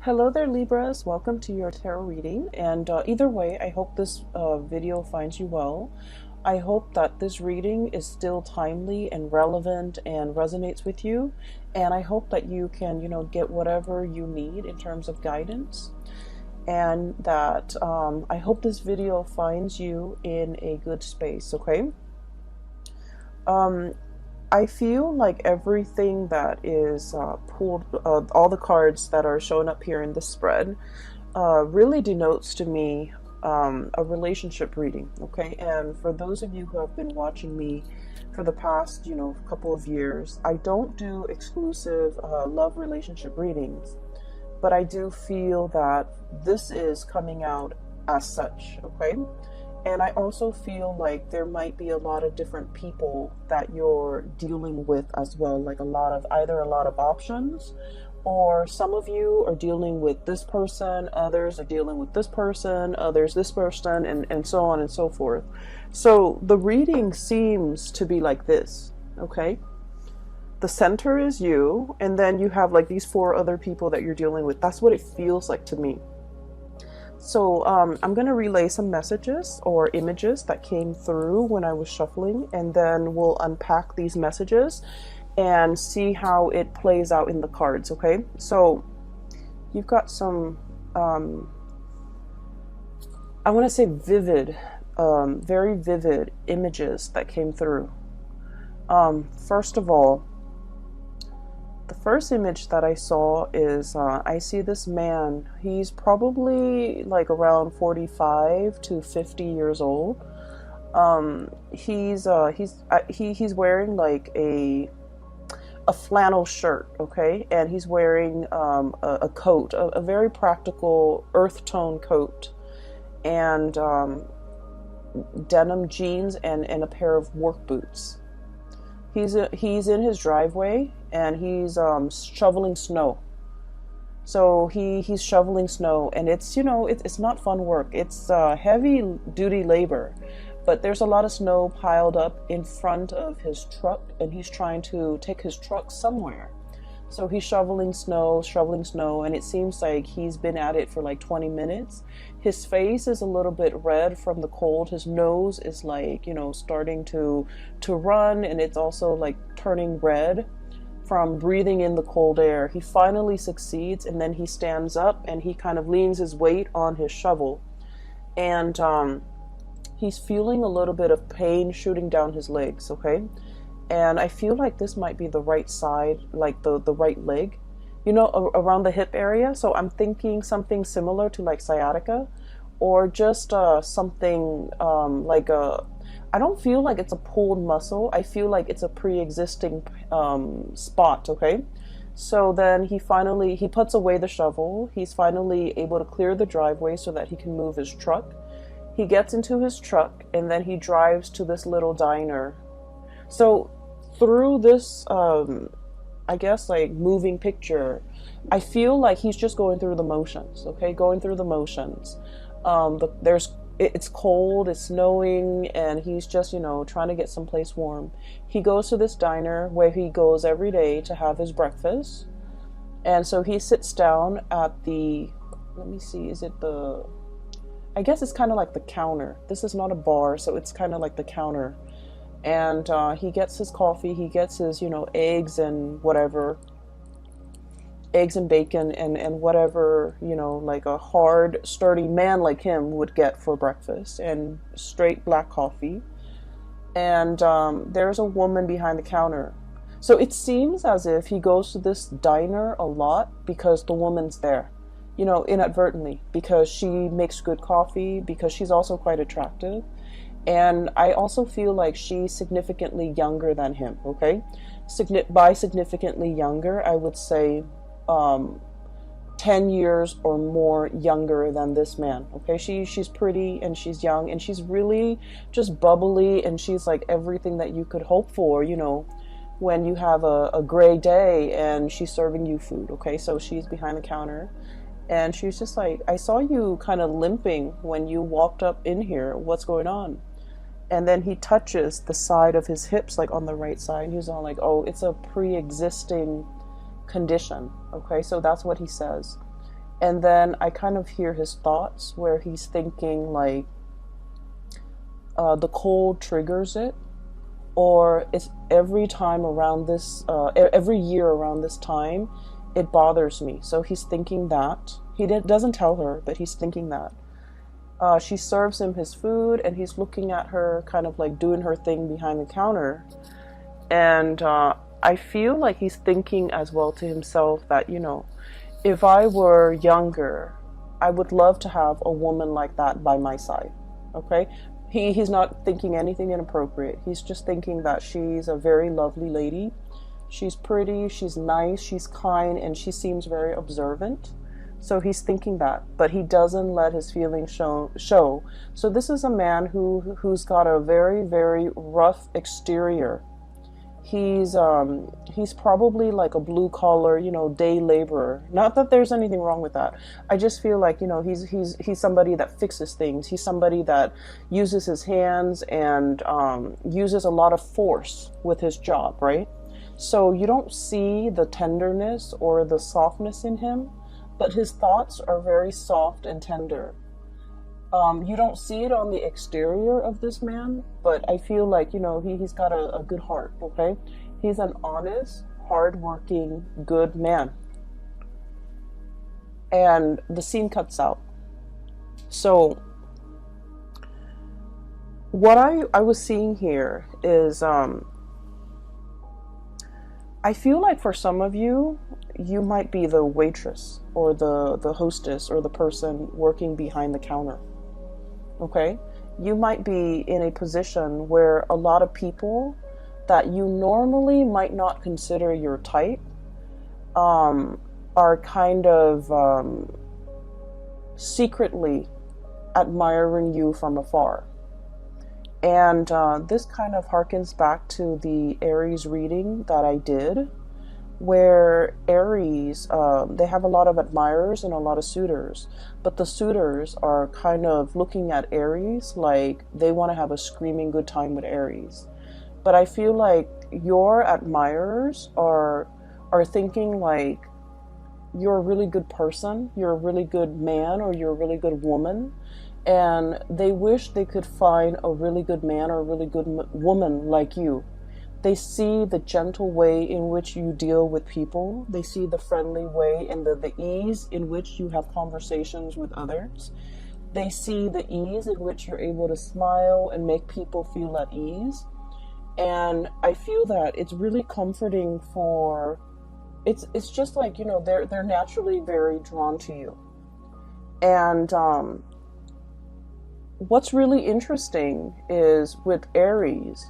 Hello there, Libras. Welcome to your tarot reading. And either way, I hope this video finds you well. I hope that this reading is still timely and relevant and resonates with you. And I hope that you can, get whatever you need in terms of guidance. And that I hope this video finds you in a good space, okay? I feel like everything that is pulled, all the cards that are showing up here in this spread, really denotes to me a relationship reading, okay? And for those of you who have been watching me for the past, couple of years, I don't do exclusive love relationship readings, but I do feel that this is coming out as such, okay? And I also feel like there might be a lot of different people that you're dealing with as well, like either a lot of options, or some of you are dealing with this person, others are dealing with this person, others this person, and so on and so forth. So the reading seems to be like this, okay? The center is you, and then you have like these 4 other people that you're dealing with. That's what it feels like to me. So I'm going to relay some messages or images that came through when I was shuffling, and then we'll unpack these messages and see how it plays out in the cards, okay? So you've got some, I want to say vivid, very vivid images that came through. First of all, the first image that I saw is I see this man. He's probably like around 45 to 50 years old. He's wearing like a flannel shirt, okay, and he's wearing a coat, a very practical earth tone coat, and denim jeans and a pair of work boots. He's in his driveway and he's shoveling snow. So he's shoveling snow, and it's it's not fun work. It's heavy duty labor, but there's a lot of snow piled up in front of his truck, and he's trying to take his truck somewhere. So he's shoveling snow, and it seems like he's been at it for like 20 minutes. His face is a little bit red from the cold. His nose is like, starting to run, and it's also like turning red from breathing in the cold air. He finally succeeds, and then he stands up and he kind of leans his weight on his shovel, and he's feeling a little bit of pain shooting down his legs, okay? And I feel like this might be the right side, like the right leg, around the hip area. So I'm thinking something similar to like sciatica, or just something like I don't feel like it's a pulled muscle. I feel like it's a pre-existing spot, okay? So then he puts away the shovel. He's finally able to clear the driveway so that he can move his truck. He gets into his truck, and then he drives to this little diner. So through this, I guess, like moving picture, I feel like he's just going through the motions, okay? Going through the motions. It's cold, it's snowing, and he's just, trying to get someplace warm. He goes to this diner where he goes every day to have his breakfast. And so he sits down at let me see, I guess it's kind of like the counter. This is not a bar, so it's kind of like the counter. And he gets his coffee, he gets his, eggs and whatever, eggs and bacon and whatever, like a hard, sturdy man like him would get for breakfast, and straight black coffee. And there's a woman behind the counter. So it seems as if he goes to this diner a lot because the woman's there, inadvertently, because she makes good coffee, because she's also quite attractive. And I also feel like she's significantly younger than him, okay? By significantly younger, I would say 10 years or more younger than this man, okay? She's pretty, and she's young, and she's really just bubbly, and she's like everything that you could hope for, when you have a gray day and she's serving you food, okay? So she's behind the counter. And she's just like, I saw you kind of limping when you walked up in here. What's going on? And then he touches the side of his hips, like on the right side. He's all like, oh, it's a pre-existing condition. Okay, so that's what he says. And then I kind of hear his thoughts where he's thinking like the cold triggers it, or it's every time around this, every year around this time, it bothers me. So he's thinking that. He doesn't tell her, but he's thinking that. She serves him his food, and he's looking at her kind of like doing her thing behind the counter. And I feel like he's thinking as well to himself that, if I were younger, I would love to have a woman like that by my side. Okay? He's not thinking anything inappropriate. He's just thinking that she's a very lovely lady. She's pretty, she's nice, she's kind, and she seems very observant. So he's thinking that, but he doesn't let his feelings show. So this is a man who's got a very, very rough exterior. He's probably like a blue collar, day laborer. Not that there's anything wrong with that. I just feel like, he's somebody that fixes things. He's somebody that uses his hands and uses a lot of force with his job, right? So you don't see the tenderness or the softness in him, but his thoughts are very soft and tender. You don't see it on the exterior of this man, but I feel like, he's got a good heart, okay? He's an honest, hardworking, good man. And the scene cuts out. So what I was seeing here is, I feel like for some of you, you might be the waitress or the hostess or the person working behind the counter. Okay? You might be in a position where a lot of people that you normally might not consider your type are kind of secretly admiring you from afar. And this kind of harkens back to the Aries reading that I did, where Aries, they have a lot of admirers and a lot of suitors, but the suitors are kind of looking at Aries like they want to have a screaming good time with Aries. But I feel like your admirers are thinking like you're a really good person, you're a really good man, or you're a really good woman, and they wish they could find a really good man or a really good woman like you. They see the gentle way in which you deal with people. They see the friendly way and the ease in which you have conversations with others. They see the ease in which you're able to smile and make people feel at ease. And I feel that it's really comforting for, it's just like, they're naturally very drawn to you. And what's really interesting is with Aries,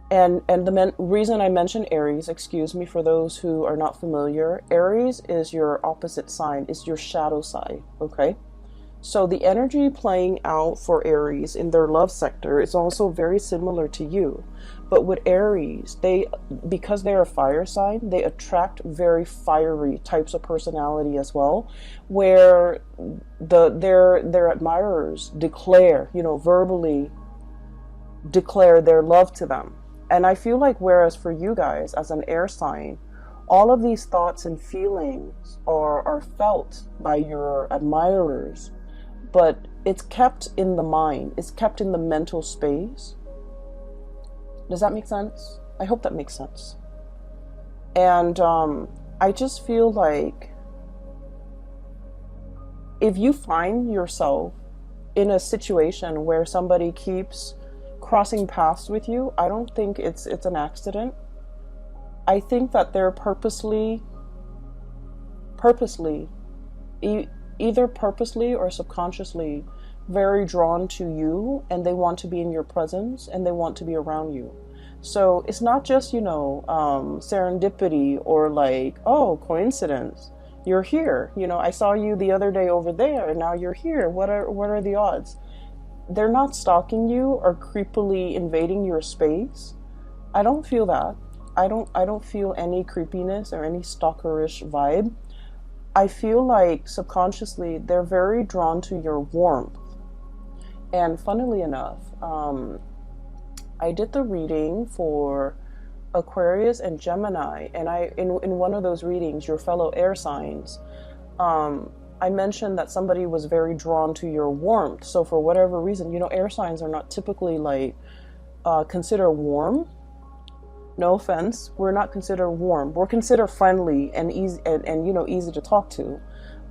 and the reason I mention Aries, excuse me for those who are not familiar, Aries is your opposite sign, is your shadow side, okay? So the energy playing out for Aries in their love sector is also very similar to you. But with Aries, because they're a fire sign, they attract very fiery types of personality as well, where their admirers declare, verbally declare their love to them. And I feel like whereas for you guys as an air sign, all of these thoughts and feelings are felt by your admirers, but it's kept in the mind, it's kept in the mental space. Does that make sense? I hope that makes sense. And I just feel like if you find yourself in a situation where somebody keeps crossing paths with you, I don't think it's an accident. I think that they're purposely, either purposely or subconsciously, very drawn to you, and they want to be in your presence and they want to be around you. So it's not just, serendipity or like, oh, coincidence. You're here. I saw you the other day over there and now you're here. What are the odds? They're not stalking you or creepily invading your space. I don't feel that. I don't feel any creepiness or any stalkerish vibe. I feel like subconsciously they're very drawn to your warmth. And funnily enough, I did the reading for Aquarius and Gemini, and in one of those readings, your fellow air signs, I mentioned that somebody was very drawn to your warmth. So for whatever reason, air signs are not typically like considered warm. No offense, we're not considered warm. We're considered friendly and easy and easy to talk to,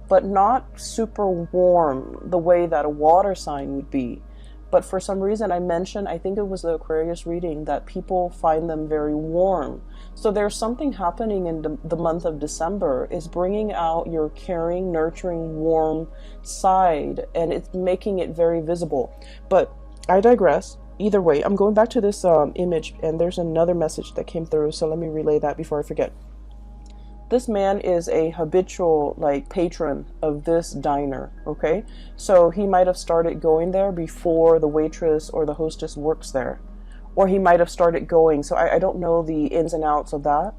but not super warm the way that a water sign would be. But for some reason I mentioned, I think it was the Aquarius reading, that people find them very warm. So there's something happening in the month of December is bringing out your caring, nurturing, warm side, and it's making it very visible. But I digress. Either way, I'm going back to this image, and there's another message that came through, so let me relay that before I forget. This man is a habitual patron of this diner, okay? So he might have started going there before the waitress or the hostess works there. Or he might have started going, so I don't know the ins and outs of that.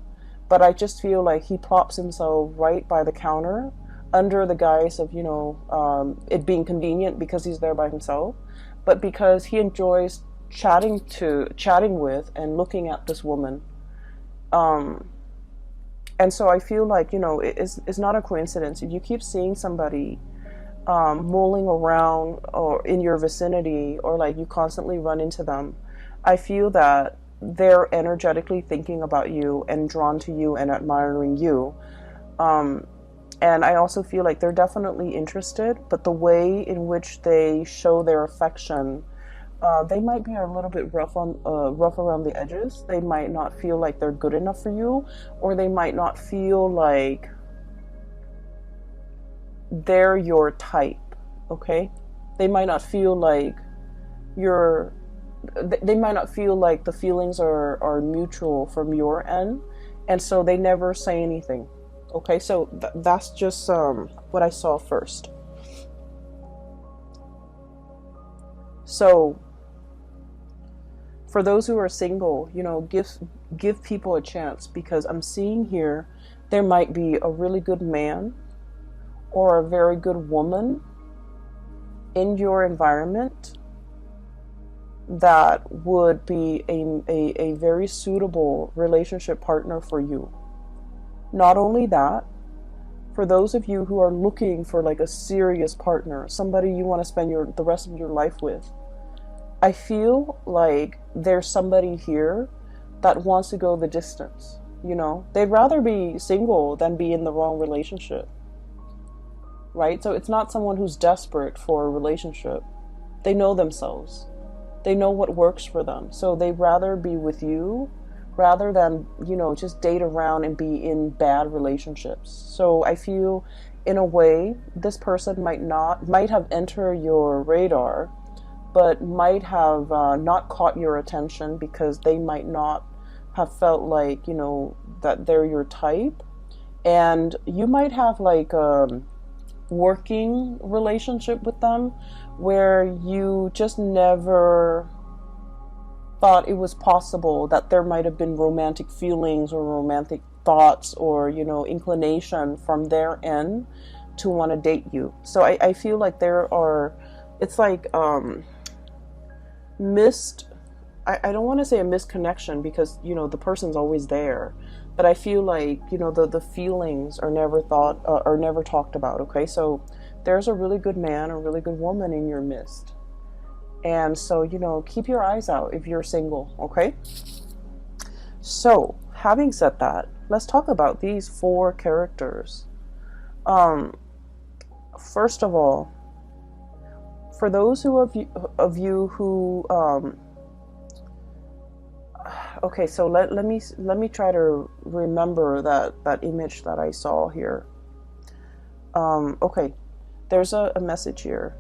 But I just feel like he plops himself right by the counter under the guise of, it being convenient because he's there by himself. But because he enjoys chatting with and looking at this woman. And so I feel like, it's not a coincidence. If you keep seeing somebody mulling around or in your vicinity, or like you constantly run into them, I feel that they're energetically thinking about you and drawn to you and admiring you. And I also feel like they're definitely interested, but the way in which they show their affection, they might be a little bit rough around the edges. They might not feel like they're good enough for you, or they might not feel like they're your type, okay? They might not feel like they might not feel like the feelings are mutual from your end, and so they never say anything, okay? So that's just what I saw first. So for those who are single, give people a chance, because I'm seeing here there might be a really good man or a very good woman in your environment that would be a very suitable relationship partner for you. Not only that, for those of you who are looking for like a serious partner, somebody you want to spend the rest of your life with, I feel like there's somebody here that wants to go the distance. They'd rather be single than be in the wrong relationship, right? So it's not someone who's desperate for a relationship. They know themselves. They know what works for them. So they'd rather be with you rather than, just date around and be in bad relationships. So I feel, in a way, this person might have entered your radar, but might have not caught your attention because they might not have felt like, that they're your type. And you might have like a working relationship with them where you just never thought it was possible that there might have been romantic feelings or romantic thoughts or, inclination from their end to want to date you. So I feel like it's like I don't want to say a misconnection, because the person's always there, but I feel like the feelings are never talked about. Okay, so there's a really good man or really good woman in your midst, and so keep your eyes out if you're single. Okay, so having said that, let's talk about these 4 characters. First of all, for those of you who okay, so let me try to remember that image that I saw here. Okay, there's a message here.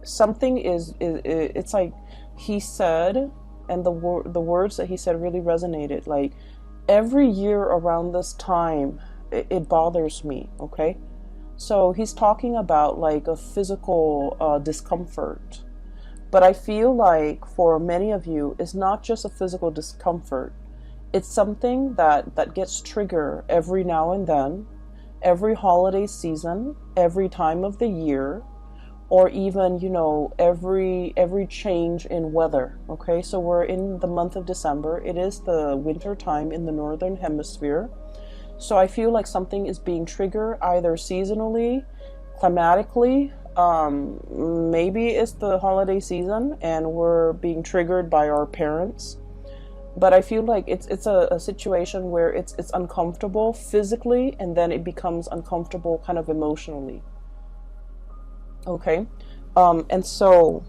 Something it's like he said, and the words that he said really resonated. Like, every year around this time, it bothers me. Okay. So he's talking about like a physical discomfort. But I feel like for many of you, it's not just a physical discomfort. It's something that gets triggered every now and then, every holiday season, every time of the year, or even, every change in weather. Okay, so we're in the month of December. It is the winter time in the northern hemisphere. So I feel like something is being triggered either seasonally, climatically. Maybe it's the holiday season and we're being triggered by our parents. But I feel like it's a situation where it's uncomfortable physically, and then it becomes uncomfortable kind of emotionally. Okay? And so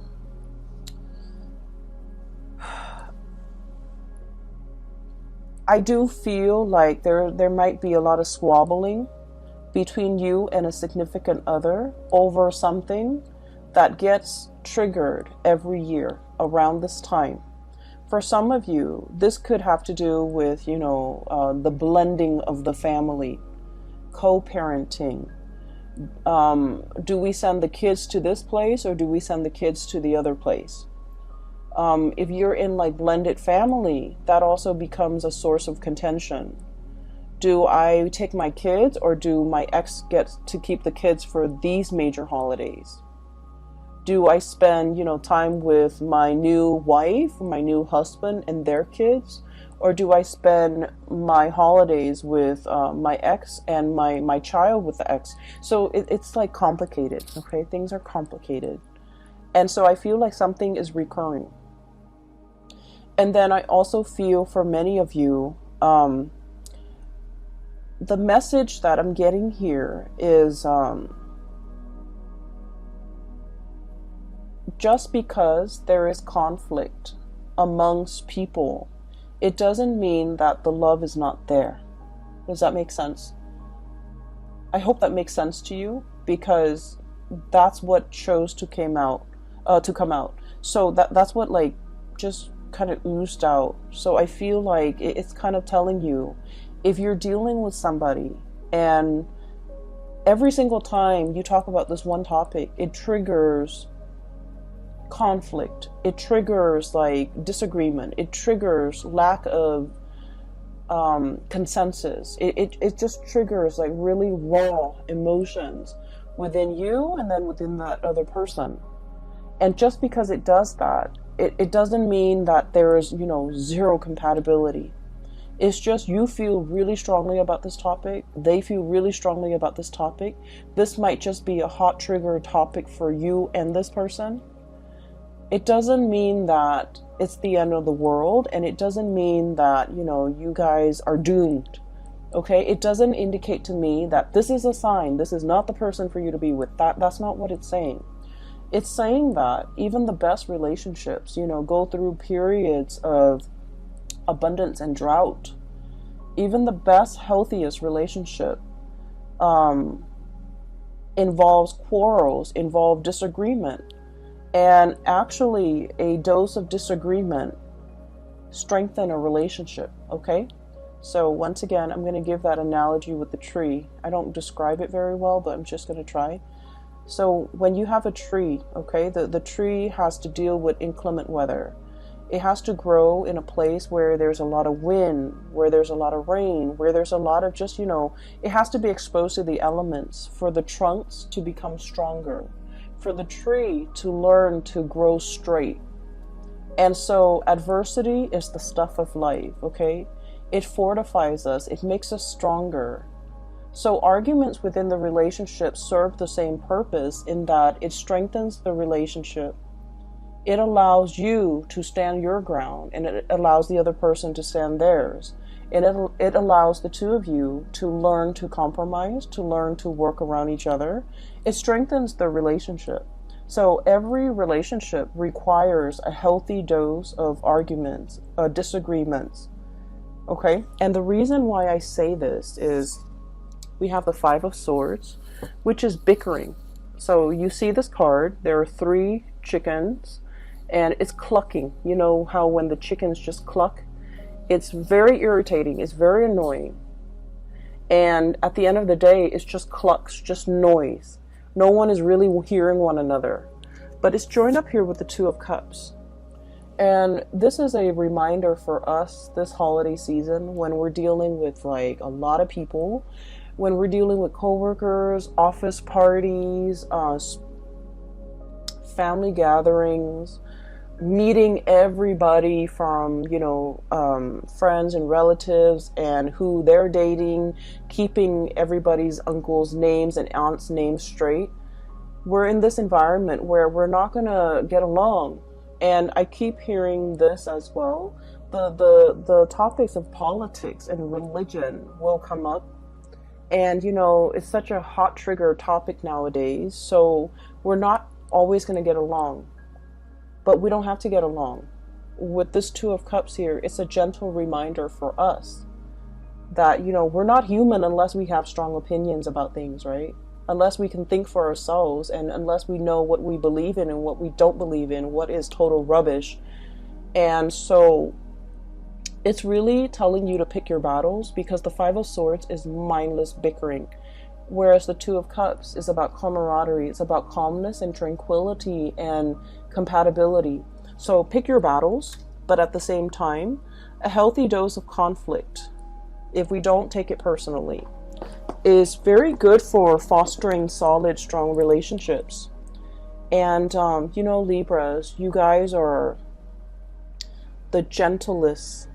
I do feel like there might be a lot of squabbling between you and a significant other over something that gets triggered every year around this time. For some of you, this could have to do with, the blending of the family, co-parenting. Do we send the kids to this place or do we send the kids to the other place? If you're in like blended family, that also becomes a source of contention. Do I take my kids or do my ex get to keep the kids for these major holidays? Do I spend, time with my new wife, my new husband and their kids? Or do I spend my holidays with my ex and my child with the ex? So it's like complicated, okay? Things are complicated. And so I feel like something is recurring. And then I also feel for many of you, the message that I'm getting here is just because there is conflict amongst people, it doesn't mean that the love is not there. Does that make sense? I hope that makes sense to you, because that's what chose to come out. So that's what like just kind of oozed out. So I feel like it's kind of telling you, if you're dealing with somebody and every single time you talk about this one topic, it triggers conflict, it triggers like disagreement, it triggers lack of consensus, it just triggers like really raw emotions within you and then within that other person. And just because it does that, it doesn't mean that there is, zero compatibility. It's just you feel really strongly about this topic, they feel really strongly about this topic. This might just be a hot trigger topic for you and this person. It doesn't mean that it's the end of the world, and it doesn't mean that, you guys are doomed. Okay? It doesn't indicate to me that this is a sign, this is not the person for you to be with. That's not what it's saying. It's saying that even the best relationships, go through periods of abundance and drought. Even the best, healthiest relationship involves quarrels, involves disagreement. And actually, a dose of disagreement strengthens a relationship, okay? So once again, I'm going to give that analogy with the tree. I don't describe it very well, but I'm just going to try. So when you have a tree, okay, the tree has to deal with inclement weather. It has to grow in a place where there's a lot of wind, where there's a lot of rain, where there's a lot of just, it has to be exposed to the elements for the trunks to become stronger, for the tree to learn to grow straight. And so adversity is the stuff of life, okay? It fortifies us, it makes us stronger. So arguments within the relationship serve the same purpose in that it strengthens the relationship. It allows you to stand your ground, and it allows the other person to stand theirs. And it allows the two of you to learn to compromise, to learn to work around each other. It strengthens the relationship. So every relationship requires a healthy dose of arguments, disagreements. Okay? And the reason why I say this is we have the Five of Swords, which is bickering. So you see this card, there are 3 chickens, and it's clucking. You know how when the chickens just cluck? It's very irritating, it's very annoying. And at the end of the day, it's just clucks, just noise. No one is really hearing one another. But it's joined up here with the Two of Cups. And this is a reminder for us this holiday season when we're dealing with like a lot of people, when we're dealing with coworkers, office parties, family gatherings, meeting everybody from, friends and relatives and who they're dating, keeping everybody's uncles' names and aunts' names straight. We're in this environment where we're not going to get along. And I keep hearing this as well. The topics of politics and religion will come up. And, it's such a hot trigger topic nowadays. So we're not always going to get along. But we don't have to get along. With this Two of Cups here, it's a gentle reminder for us that, we're not human unless we have strong opinions about things, right? Unless we can think for ourselves, and unless we know what we believe in and what we don't believe in, what is total rubbish. And so it's really telling you to pick your battles, because the Five of Swords is mindless bickering, whereas the Two of Cups is about camaraderie. It's about calmness and tranquility and compatibility. So pick your battles, but at the same time, a healthy dose of conflict, if we don't take it personally, is very good for fostering solid, strong relationships. And, Libras, you guys are the gentlest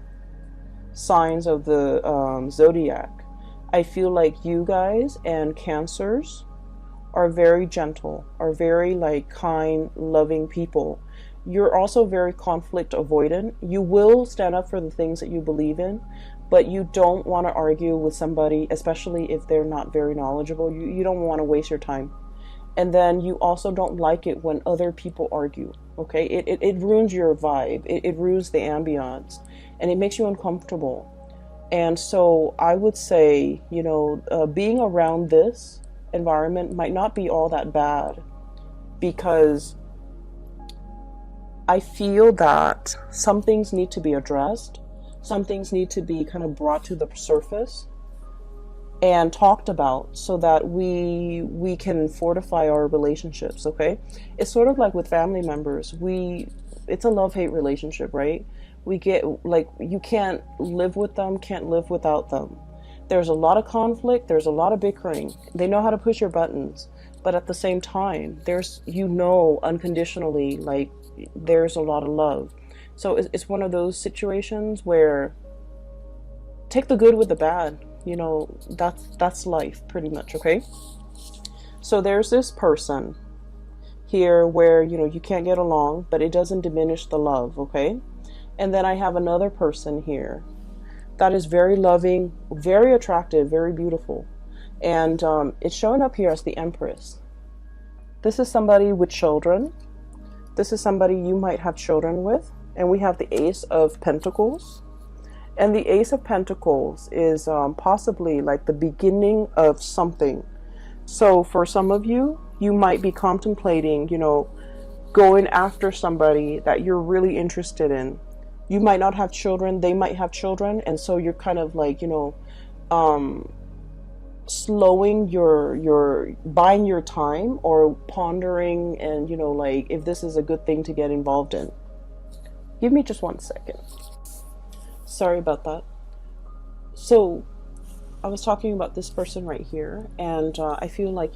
signs of the zodiac. I feel like you guys and Cancers are very gentle, are very kind, loving people. You're also very conflict avoidant. You will stand up for the things that you believe in, but you don't want to argue with somebody, especially if they're not very knowledgeable. You don't want to waste your time. And then you also don't like it when other people argue, okay? It ruins your vibe. It ruins the ambiance, and it makes you uncomfortable. And so I would say, being around this environment might not be all that bad, because I feel that some things need to be addressed. Some things need to be kind of brought to the surface and talked about, so that we can fortify our relationships, okay? It's sort of like with family members. It's a love-hate relationship, right? We get, you can't live with them, can't live without them. There's a lot of conflict, there's a lot of bickering. They know how to push your buttons, but at the same time, there's, unconditionally, there's a lot of love. So it's one of those situations where take the good with the bad. That's life pretty much, okay? So there's this person here where, you can't get along, but it doesn't diminish the love, okay? And then I have another person here that is very loving, very attractive, very beautiful. And it's showing up here as the Empress. This is somebody with children. This is somebody you might have children with. And we have the Ace of Pentacles. And the Ace of Pentacles is possibly the beginning of something. So for some of you, you might be contemplating, going after somebody that you're really interested in. You might not have children, they might have children, and so you're kind of slowing your buying your time, or pondering, and if this is a good thing to get involved in. Give me just 1 second. Sorry about that. So I was talking about this person right here, and I feel like,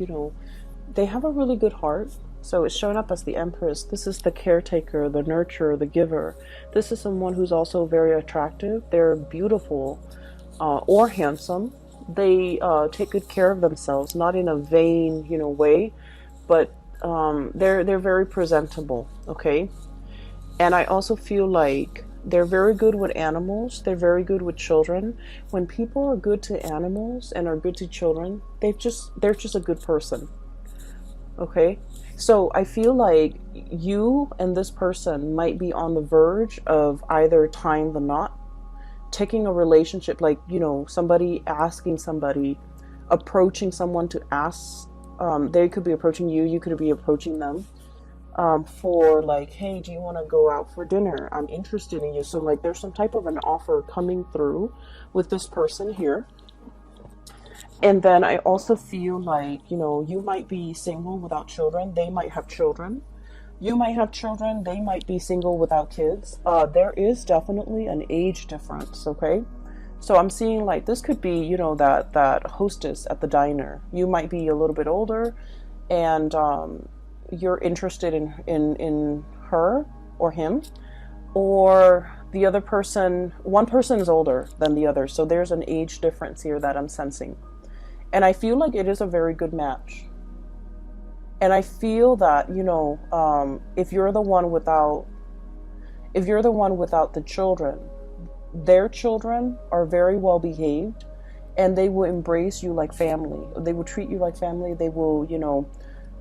they have a really good heart. So it's showing up as the Empress. This is the caretaker, the nurturer, the giver. This is someone who's also very attractive. They're beautiful or handsome. They take good care of themselves, not in a vain, way, but they're very presentable, okay? And I also feel like they're very good with animals. They're very good with children. When people are good to animals and are good to children, they're just a good person, okay? So I feel like you and this person might be on the verge of either tying the knot, taking a relationship, somebody asking somebody, approaching someone to ask. They could be approaching you, you could be approaching them for hey, do you want to go out for dinner? I'm interested in you. So there's some type of an offer coming through with this person here. And then I also feel you might be single without children. They might have children. You might have children. They might be single without kids. There is definitely an age difference, okay? So I'm seeing this could be, that hostess at the diner. You might be a little bit older, and you're interested in her, or him, or the other person, one person is older than the other. So there's an age difference here that I'm sensing. And I feel like it is a very good match. And I feel that, if you're the one without the children, their children are very well behaved, and they will embrace you like family. They will treat you like family. They will,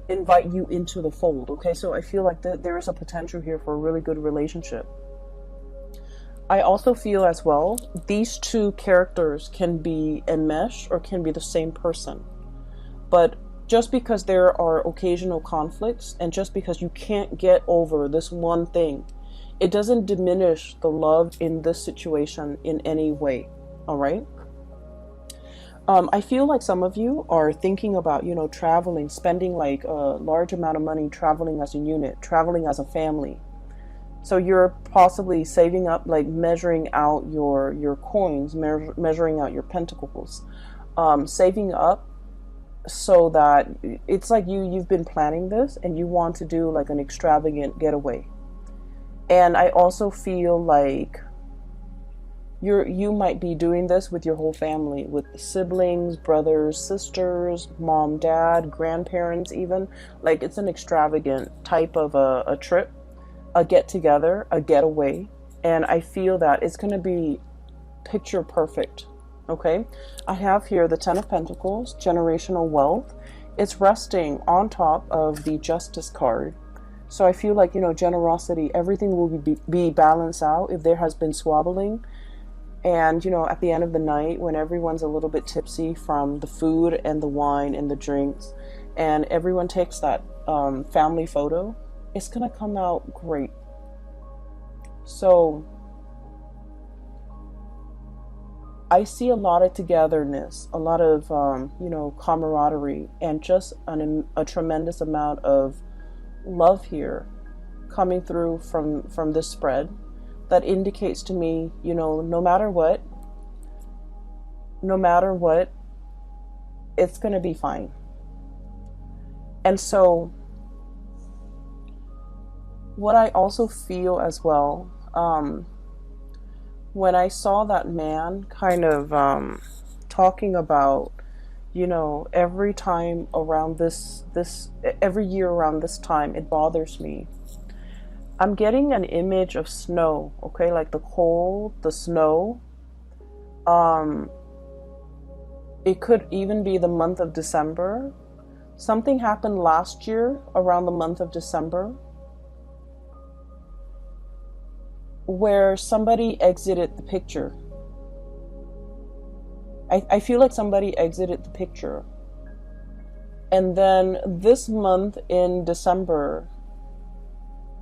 invite you into the fold. Okay, so I feel like there is a potential here for a really good relationship. I also feel as well, these two characters can be enmeshed or can be the same person. But just because there are occasional conflicts, and just because you can't get over this one thing, it doesn't diminish the love in this situation in any way. All right? I feel like some of you are thinking about, traveling, spending like a large amount of money traveling as a unit, traveling as a family. So you're possibly saving up, like measuring out your coins, measuring out your pentacles, saving up so that it's like you've been planning this and you want to do like an extravagant getaway. And I also feel like you might be doing this with your whole family, with siblings, brothers, sisters, mom, dad, grandparents even. Like it's an extravagant type of a trip, a get-together, a getaway. And I feel that it's going to be picture perfect. Okay, I have here the Ten of Pentacles, generational wealth. It's resting on top of the Justice card. So I feel like, generosity, everything will be balanced out if there has been squabbling. And, at the end of the night, when everyone's a little bit tipsy from the food and the wine and the drinks, and everyone takes that family photo, it's going to come out great. So I see a lot of togetherness, a lot of, camaraderie, and just a tremendous amount of love here coming through from this spread that indicates to me, no matter what, it's going to be fine. And so what I also feel as well, when I saw that man kind of talking about, every time around every year around this time, it bothers me. I'm getting an image of snow, okay, like the cold, the snow. It could even be the month of December. Something happened last year around the month of December where somebody exited the picture. I feel like somebody exited the picture. And then this month in December,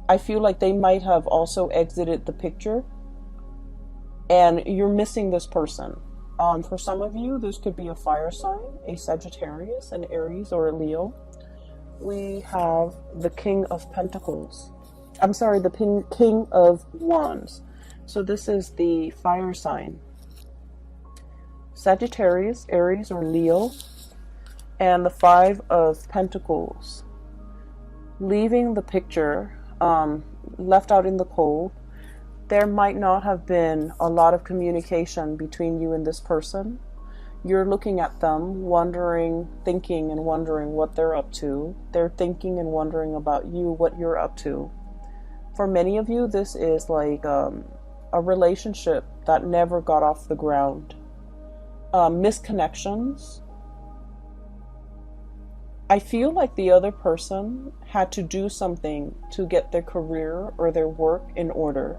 I feel like they might have also exited the picture. And you're missing this person. For some of you, this could be a fire sign, a Sagittarius, an Aries, or a Leo. We have the King of Pentacles. I'm sorry, the King of Wands. So this is the fire sign. Sagittarius, Aries, or Leo. And the Five of Pentacles. Leaving the picture, left out in the cold. There might not have been a lot of communication between you and this person. You're looking at them, thinking and wondering what they're up to. They're thinking and wondering about you, what you're up to. For many of you, this is like a relationship that never got off the ground. Misconnections. I feel like the other person had to do something to get their career or their work in order.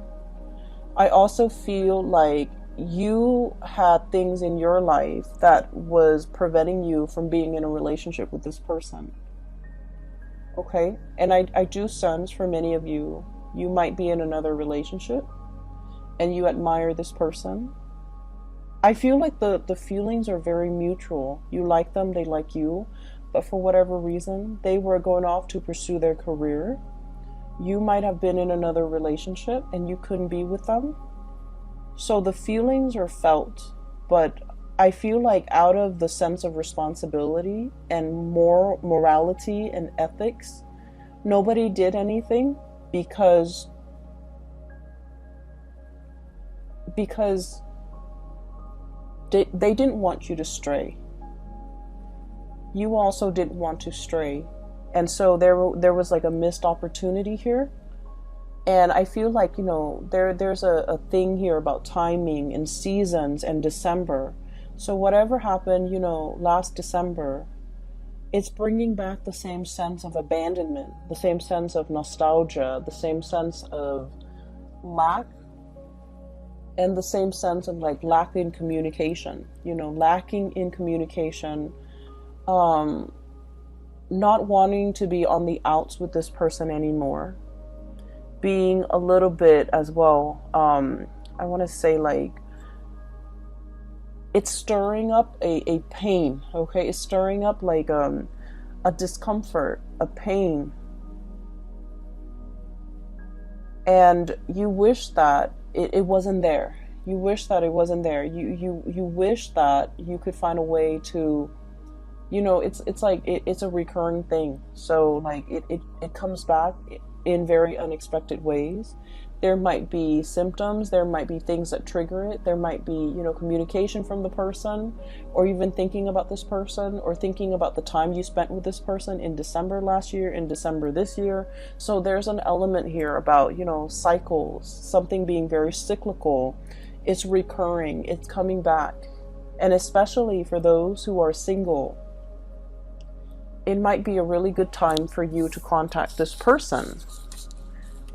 I also feel like you had things in your life that was preventing you from being in a relationship with this person. Okay? And I do sense for many of you, you might be in another relationship and you admire this person. I feel like the feelings are very mutual. You like them, they like you. But for whatever reason, they were going off to pursue their career. You might have been in another relationship and you couldn't be with them. So the feelings are felt, but I feel like out of the sense of responsibility and morality and ethics, nobody did anything because because they didn't want you to stray. You also didn't want to stray. And so there was like a missed opportunity here. And I feel like, you know, there's a thing here about timing and seasons and December. So whatever happened, you know, last December, it's bringing back the same sense of abandonment, the same sense of nostalgia, the same sense of lack, and the same sense of like lacking communication, you know, lacking in communication, not wanting to be on the outs with this person anymore, being a little bit as well, I want to say like, it's stirring up a pain, okay? It's stirring up like a discomfort, a pain. And you wish that it wasn't there. You wish that it wasn't there. You wish that you could find a way to, you know, it's like it's a recurring thing. So like it comes back in very unexpected ways. There might be symptoms, there might be things that trigger it, there might be, you know, communication from the person, or even thinking about this person, or thinking about the time you spent with this person in December last year, in December this year. So there's an element here about, you know, cycles, something being very cyclical. It's recurring, it's coming back. And especially for those who are single, it might be a really good time for you to contact this person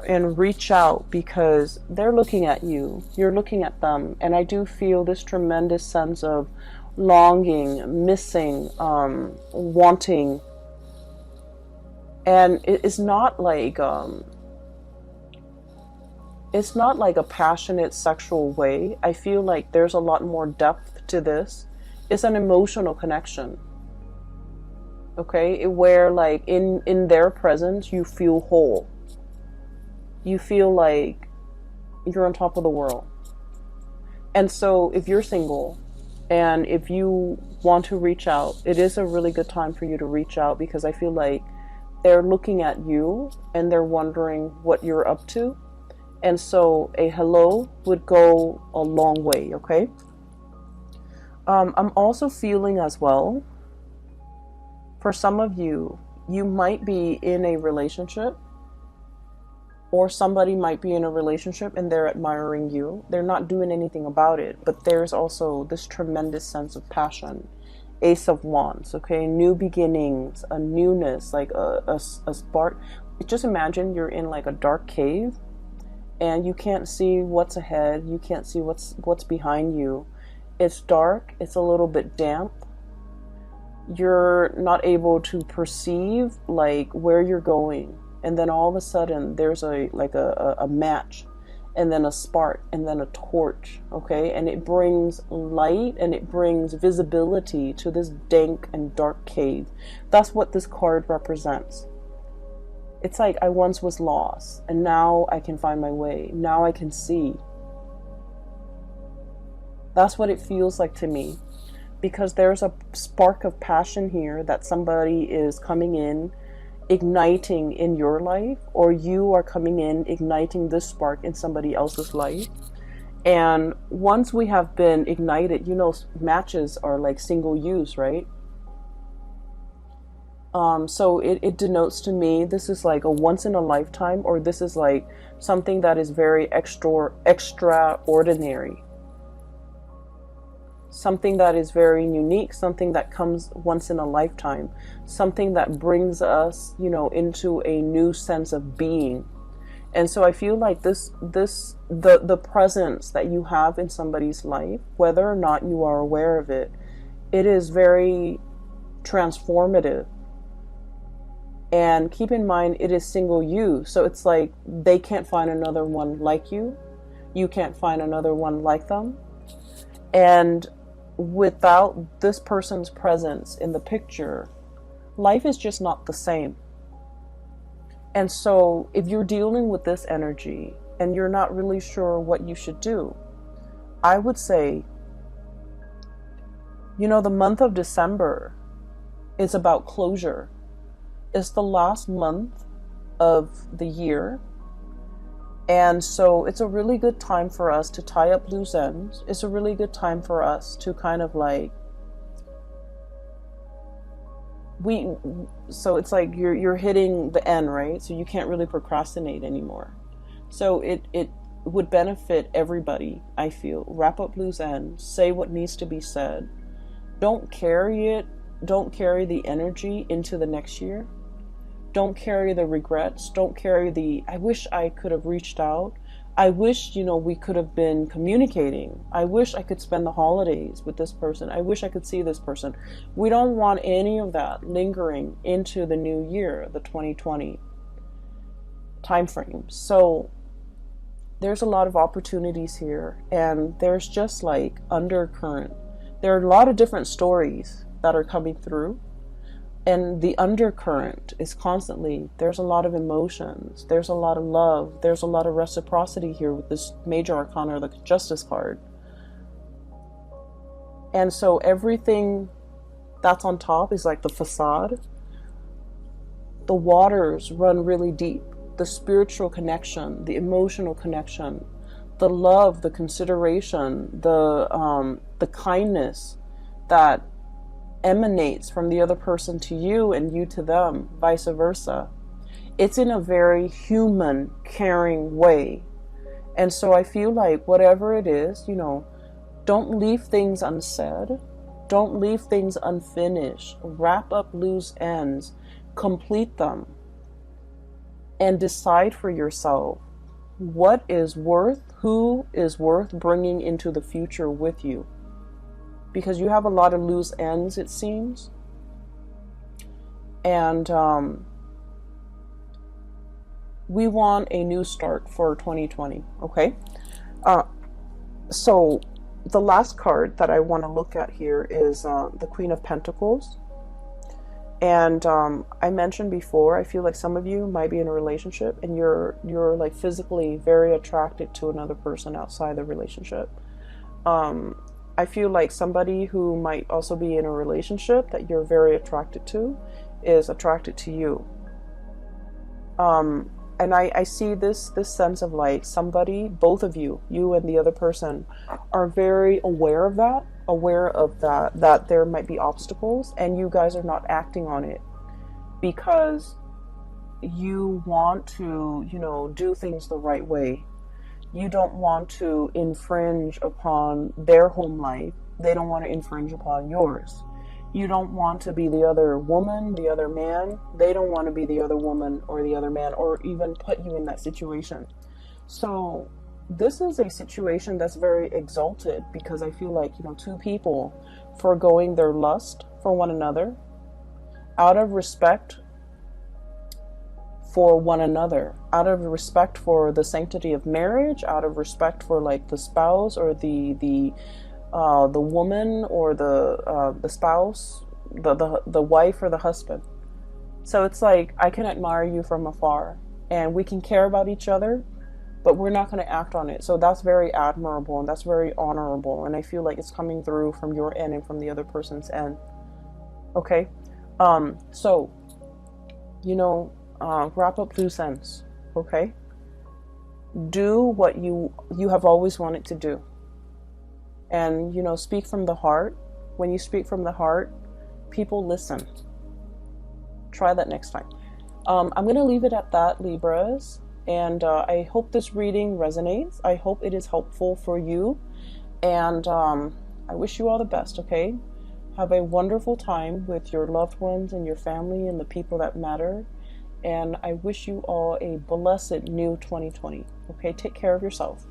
and reach out, because they're looking at you, you're looking at them. And I do feel this tremendous sense of longing, missing, wanting. And it's not like a passionate sexual way. I feel like there's a lot more depth to this. It's an emotional connection. Okay, where like in their presence you feel whole. You feel like you're on top of the world. And so if you're single and if you want to reach out, it is a really good time for you to reach out, because I feel like they're looking at you and they're wondering what you're up to. And so a hello would go a long way, okay? I'm also feeling as well, for some of you, you might be in a relationship, or somebody might be in a relationship and they're admiring you. They're not doing anything about it, but there's also this tremendous sense of passion. Ace of Wands, okay? New beginnings, a newness, like a spark. Just imagine you're in like a dark cave and you can't see what's ahead. You can't see what's behind you. It's dark. It's a little bit damp. You're not able to perceive like where you're going. And then all of a sudden there's a match, and then a spark, and then a torch, okay? And it brings light and it brings visibility to this dank and dark cave. That's what this card represents. It's like, I once was lost and now I can find my way. Now I can see. That's what it feels like to me, because there's a spark of passion here that somebody is coming in, igniting in your life, or you are coming in, igniting this spark in somebody else's life. And once we have been ignited, you know, matches are like single use, right? So it denotes to me, this is like a once in a lifetime, or this is like something that is very extraordinary. Something that is very unique, something that comes once in a lifetime, something that brings us, you know, into a new sense of being. And so I feel like the presence that you have in somebody's life, whether or not you are aware of it, it is very transformative. And keep in mind, it is single use. So it's like they can't find another one like you. You can't find another one like them. And without this person's presence in the picture, life is just not the same. And so if you're dealing with this energy and you're not really sure what you should do, I would say, you know, the month of December is about closure. It's the last month of the year. And so it's a really good time for us to tie up loose ends. It's a really good time for us to kind of like, so it's like you're hitting the end, right? So you can't really procrastinate anymore. So it would benefit everybody, I feel. Wrap up loose ends, say what needs to be said. Don't carry the energy into the next year. Don't carry the regrets. Don't carry the, I wish I could have reached out. I wish, we could have been communicating. I wish I could spend the holidays with this person. I wish I could see this person. We don't want any of that lingering into the new year, the 2020 time frame. So there's a lot of opportunities here, and there's just like undercurrent. There are a lot of different stories that are coming through. And the undercurrent is constantly, there's a lot of emotions, there's a lot of love, there's a lot of reciprocity here with this major arcana, the Justice card. And so everything that's on top is like the facade. The waters run really deep. The spiritual connection, the emotional connection, the love, the consideration, the kindness that emanates from the other person to you and you to them, vice versa. It's in a very human, caring way. And so I feel like whatever it is, don't leave things unsaid. Don't leave things unfinished. Wrap up loose ends. Complete them. And decide for yourself who is worth bringing into the future with you. Because you have a lot of loose ends, it seems. And we want a new start for 2020, okay? So the last card that I want to look at here is the Queen of Pentacles. And I mentioned before, I feel like some of you might be in a relationship and you're like physically very attracted to another person outside the relationship. I feel like somebody who might also be in a relationship that you're very attracted to is attracted to you. And I see this sense of like somebody, both of you and the other person, are very aware of that there might be obstacles, and you guys are not acting on it because you want to, do things the right way. You don't want to infringe upon their home life. They don't want to infringe upon yours. You don't want to be the other woman, the other man. They don't want to be the other woman or the other man, or even put you in that situation. So this is a situation that's very exalted, because I feel like, two people foregoing their lust for one another out of respect for one another, out of respect for the sanctity of marriage, out of respect for like the spouse or the woman or the spouse, the wife or the husband. So it's like, I can admire you from afar and we can care about each other, but we're not going to act on it. So that's very admirable and that's very honorable. And I feel like it's coming through from your end and from the other person's end. Okay. So, wrap up loose ends. Okay. Do what you have always wanted to do. And, speak from the heart. When you speak from the heart, people listen. Try that next time. I'm going to leave it at that, Libras. And I hope this reading resonates. I hope it is helpful for you. And I wish you all the best, okay? Have a wonderful time with your loved ones and your family and the people that matter. And I wish you all a blessed new 2020. Okay, take care of yourself.